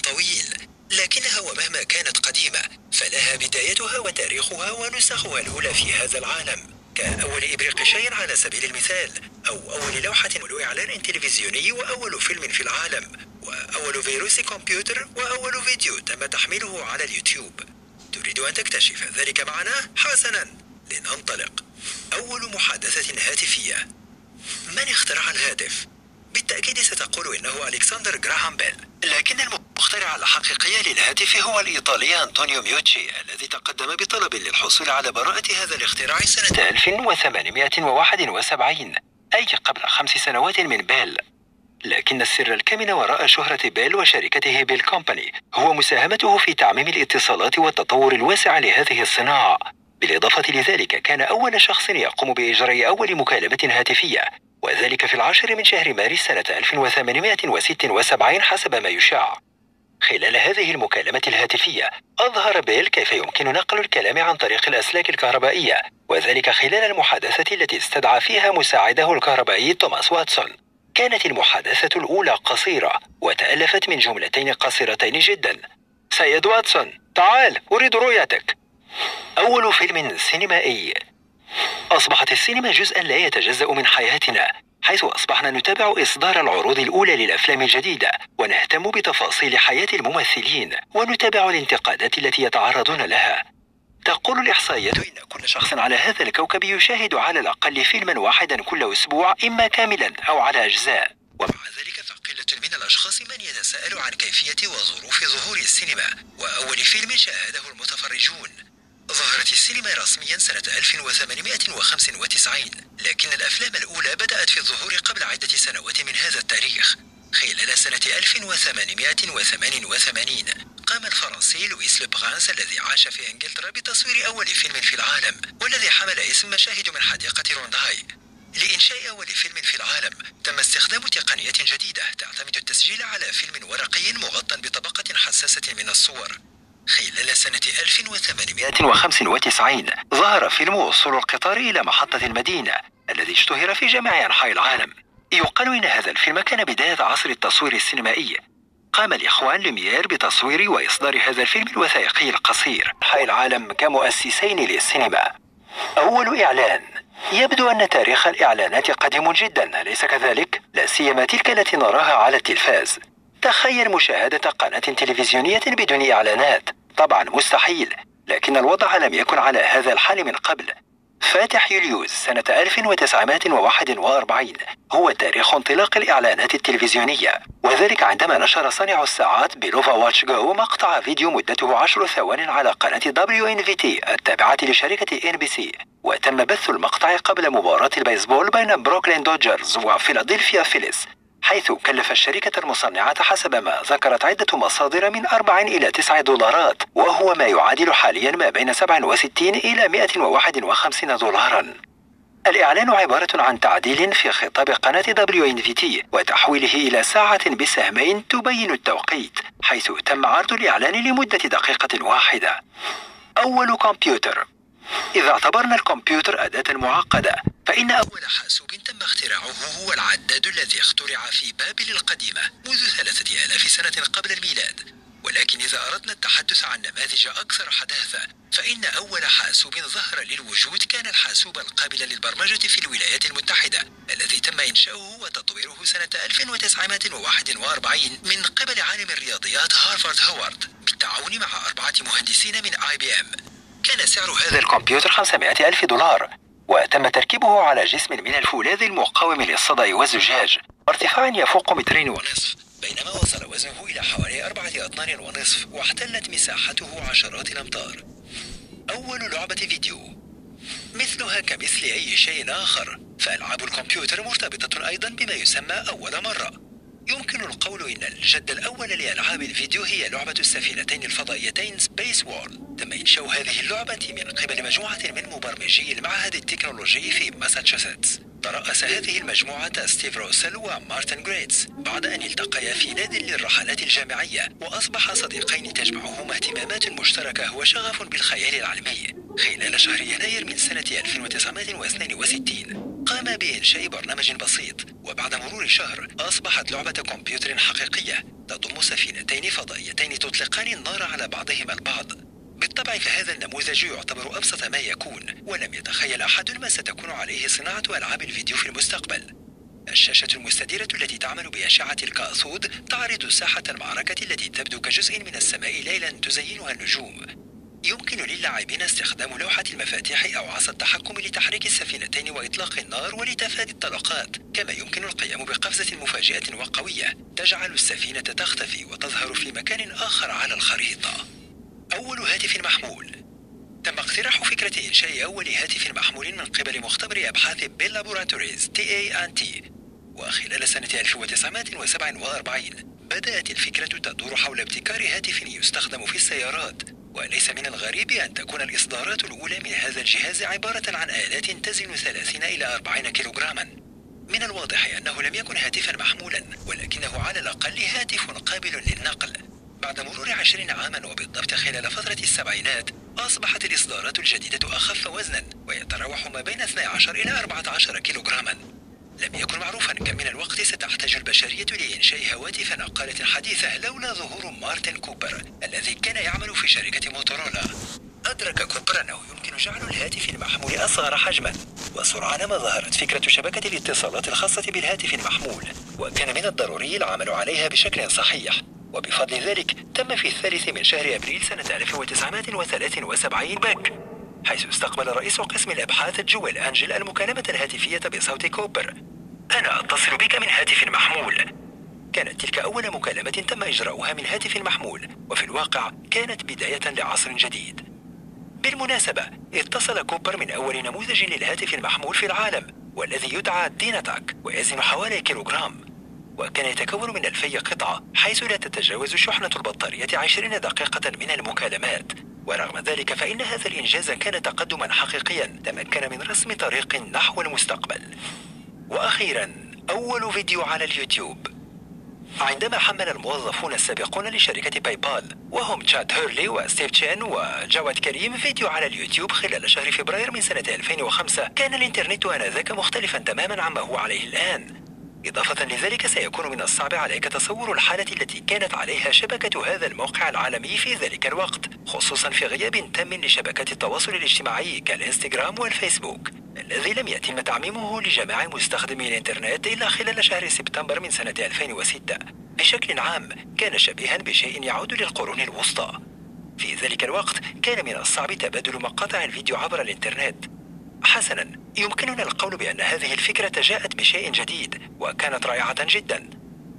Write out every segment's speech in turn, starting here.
طويل، لكنها ومهما كانت قديمة فلها بدايتها وتاريخها ونسخها الأولى في هذا العالم، كأول إبريق شيء على سبيل المثال، أو أول لوحة أو إعلان تلفزيوني، وأول فيلم في العالم، وأول فيروس كمبيوتر، وأول فيديو تم تحميله على اليوتيوب. تريد أن تكتشف ذلك معنا؟ حسناً، لننطلق. أول محادثة هاتفية. من اخترع الهاتف؟ بالتأكيد ستقول إنه ألكسندر غراهام بيل، لكن المخترع الحقيقي للهاتف هو الإيطالي أنطونيو ميوتشي، الذي تقدم بطلب للحصول على براءة هذا الاختراع سنة 1871، أي قبل 5 سنوات من بيل. لكن السر الكمن وراء شهرة بيل وشركته بيل كومباني هو مساهمته في تعميم الاتصالات والتطور الواسع لهذه الصناعة. بالإضافة لذلك كان أول شخص يقوم بإجراء أول مكالمة هاتفية، وذلك في 10 من شهر مارس سنة 1876 حسب ما يشاع. خلال هذه المكالمة الهاتفية أظهر بيل كيف يمكن نقل الكلام عن طريق الأسلاك الكهربائية، وذلك خلال المحادثة التي استدعى فيها مساعده الكهربائي توماس واتسون. كانت المحادثة الأولى قصيرة وتألفت من جملتين قصيرتين جدا. سيد واتسون، تعال، أريد رؤيتك. أول فيلم سينمائي. أصبحت السينما جزءا لا يتجزأ من حياتنا، حيث أصبحنا نتابع إصدار العروض الأولى للأفلام الجديدة، ونهتم بتفاصيل حياة الممثلين، ونتابع الانتقادات التي يتعرضون لها. تقول الإحصائيات إن كل شخص على هذا الكوكب يشاهد على الأقل فيلما واحدا كل أسبوع، إما كاملا أو على أجزاء. ومع ذلك فقلة من الأشخاص من يتساءل عن كيفية وظروف ظهور السينما وأول فيلم شاهده المتفرجون. ظهرت السينما رسميا سنة 1895، لكن الأفلام الأولى بدأت في الظهور قبل عدة سنوات من هذا التاريخ. خلال سنة 1888 قام الفرنسي لويس لوبرانس الذي عاش في إنجلترا بتصوير أول فيلم في العالم، والذي حمل اسم مشاهد من حديقة رونداي. لإنشاء أول فيلم في العالم تم استخدام تقنية جديدة تعتمد التسجيل على فيلم ورقي مغطى بطبقة حساسة من الصور. خلال سنة 1895 ظهر فيلم وصول القطار إلى محطة المدينة، الذي اشتهر في جميع أنحاء العالم. يقال إن هذا الفيلم كان بداية عصر التصوير السينمائي. قام الإخوان لوميير بتصوير وإصدار هذا الفيلم الوثائقي القصير أنحاء العالم كمؤسسين للسينما. أول إعلان. يبدو أن تاريخ الإعلانات قديم جدا، أليس كذلك؟ لا سيما تلك التي نراها على التلفاز. تخيل مشاهدة قناة تلفزيونية بدون إعلانات. طبعا مستحيل، لكن الوضع لم يكن على هذا الحال من قبل. فاتح يوليوز سنة 1941 هو تاريخ انطلاق الإعلانات التلفزيونية، وذلك عندما نشر صانع الساعات بلوفا واتش جو مقطع فيديو مدته 10 ثوان على قناة WNVT التابعة لشركة NBC، وتم بث المقطع قبل مباراة البيسبول بين بروكلين دوجرز وفيلادلفيا فيليز، حيث كلف الشركة المصنعة حسب ما ذكرت عدة مصادر من 4 إلى 9 دولارات، وهو ما يعادل حاليا ما بين 67 إلى 151 دولارا. الإعلان عبارة عن تعديل في خطاب قناة WNVT وتحويله إلى ساعة بسهمين تبين التوقيت، حيث تم عرض الإعلان لمدة دقيقة واحدة. أول كمبيوتر. إذا اعتبرنا الكمبيوتر أداة معقدة، فإن أول حاسوب تم اختراعه هو العداد الذي اخترع في بابل القديمة منذ 3000 سنة قبل الميلاد. ولكن إذا أردنا التحدث عن نماذج أكثر حداثة، فإن أول حاسوب ظهر للوجود كان الحاسوب القابل للبرمجة في الولايات المتحدة، الذي تم إنشاؤه وتطويره سنة 1941 من قبل عالم الرياضيات هارفارد هوارد بالتعاون مع 4 مهندسين من IBM. كان سعر هذا الكمبيوتر 500 ألف دولار، وتم تركيبه على جسم من الفولاذ المقاوم للصدأ والزجاج، ارتفاع يفوق 2.5 متر، بينما وصل وزنه إلى حوالي 4 أطنان ونصف، واحتلت مساحته عشرات الأمتار. أول لعبة فيديو. مثلها كمثل أي شيء آخر، فألعاب الكمبيوتر مرتبطة أيضا بما يسمى أول مرة. يمكن القول إن الجد الأول لألعاب الفيديو هي لعبة السفينتين الفضائيتين سبيس وول. تم إنشاء هذه اللعبة من قبل مجموعة من مبرمجي المعهد التكنولوجي في ماساتشوستس. ترأس هذه المجموعة ستيف روسل ومارتن غريتس بعد أن التقيا في ناد للرحلات الجامعية، وأصبحا صديقين تجمعهما اهتمامات مشتركة وشغف بالخيال العلمي. خلال شهر يناير من سنة 1962 قام بإنشاء برنامج بسيط، وبعد مرور شهر أصبحت لعبة كمبيوتر حقيقية تضم سفينتين فضائيتين تطلقان النار على بعضهما البعض. بالطبع فهذا النموذج يعتبر أبسط ما يكون، ولم يتخيل أحد ما ستكون عليه صناعة ألعاب الفيديو في المستقبل. الشاشة المستديرة التي تعمل بأشعة الكاثود تعرض ساحة المعركة التي تبدو كجزء من السماء ليلا تزينها النجوم. يمكن للاعبين استخدام لوحة المفاتيح أو عصا التحكم لتحريك السفينتين وإطلاق النار ولتفادي الطلقات، كما يمكن القيام بقفزة مفاجئة وقوية تجعل السفينة تختفي وتظهر في مكان آخر على الخريطة. أول هاتف محمول. تم اقتراح فكرة إنشاء أول هاتف محمول من قبل مختبر أبحاث بيل لابوراتوريز TANT، وخلال سنة 1947 بدأت الفكرة تدور حول ابتكار هاتف يستخدم في السيارات. وليس من الغريب أن تكون الإصدارات الأولى من هذا الجهاز عبارة عن آلات تزن 30 إلى 40 كيلوغراما. من الواضح أنه لم يكن هاتفا محمولا، ولكنه على الأقل هاتف قابل للنقل. بعد مرور 20 عاما وبالضبط خلال فترة السبعينات، أصبحت الإصدارات الجديدة أخف وزنا ويتراوح ما بين 12 إلى 14 كيلوغراما. لم يكن معروفا كم من الوقت ستحتاج البشرية لإنشاء هواتف نقالة حديثة لولا ظهور مارتن كوبر الذي كان يعمل في شركة موتورولا. أدرك كوبر أنه يمكن جعل الهاتف المحمول أصغر حجما، وسرعان ما ظهرت فكرة شبكة الاتصالات الخاصة بالهاتف المحمول، وكان من الضروري العمل عليها بشكل صحيح. وبفضل ذلك تم في 3 من شهر أبريل سنة 1973 بك، حيث استقبل رئيس قسم الأبحاث جويل أنجل المكالمة الهاتفية بصوت كوبر: أنا أتصل بك من هاتف محمول. كانت تلك أول مكالمة تم إجراؤها من هاتف محمول، وفي الواقع كانت بداية لعصر جديد. بالمناسبة، اتصل كوبر من أول نموذج للهاتف المحمول في العالم، والذي يدعى ديناتاك ويزن حوالي كيلوغرام، وكان يتكون من 2000 قطعة، حيث لا تتجاوز شحنة البطارية 20 دقيقة من المكالمات. ورغم ذلك فإن هذا الإنجاز كان تقدما حقيقيا تمكن من رسم طريق نحو المستقبل. وأخيرا، أول فيديو على اليوتيوب. عندما حمل الموظفون السابقون لشركة باي بال، وهم تشاد هيرلي وستيف تشين وجواد كريم، فيديو على اليوتيوب خلال شهر فبراير من سنة 2005، كان الإنترنت آنذاك مختلفا تماما عما هو عليه الآن. إضافة لذلك سيكون من الصعب عليك تصور الحالة التي كانت عليها شبكة هذا الموقع العالمي في ذلك الوقت، خصوصا في غياب تام لشبكات التواصل الاجتماعي كالإنستغرام والفيسبوك، الذي لم يتم تعميمه لجميع مستخدمي الإنترنت إلا خلال شهر سبتمبر من سنة 2006. بشكل عام كان شبيها بشيء يعود للقرون الوسطى. في ذلك الوقت كان من الصعب تبادل مقاطع الفيديو عبر الإنترنت. حسنا، يمكننا القول بأن هذه الفكرة جاءت بشيء جديد وكانت رائعة جدا.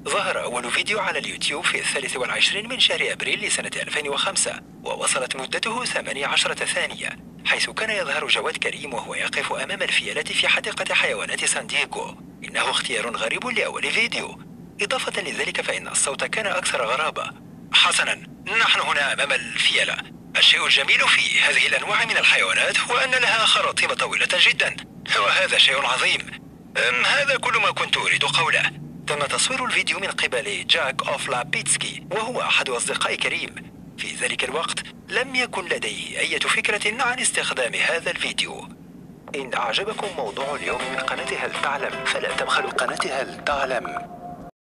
ظهر أول فيديو على اليوتيوب في 23 من شهر أبريل لسنة 2005، ووصلت مدته 18 ثانية، حيث كان يظهر جواد كريم وهو يقف أمام الفيلة في حديقة حيوانات سان دييغو. إنه اختيار غريب لأول فيديو. إضافة لذلك فإن الصوت كان أكثر غرابة. حسنا، نحن هنا أمام الفيلة. الشيء الجميل في هذه الأنواع من الحيوانات هو أن لها خراطيم طويلة جدا، وهذا شيء عظيم. هذا كل ما كنت أريد قوله. تم تصوير الفيديو من قبل جاك أوفلابيتسكي، وهو أحد أصدقاء كريم. في ذلك الوقت لم يكن لديه أي فكرة عن استخدام هذا الفيديو. إن أعجبكم موضوع اليوم من قناة هل تعلم، فلا تبخلوا قناة هل تعلم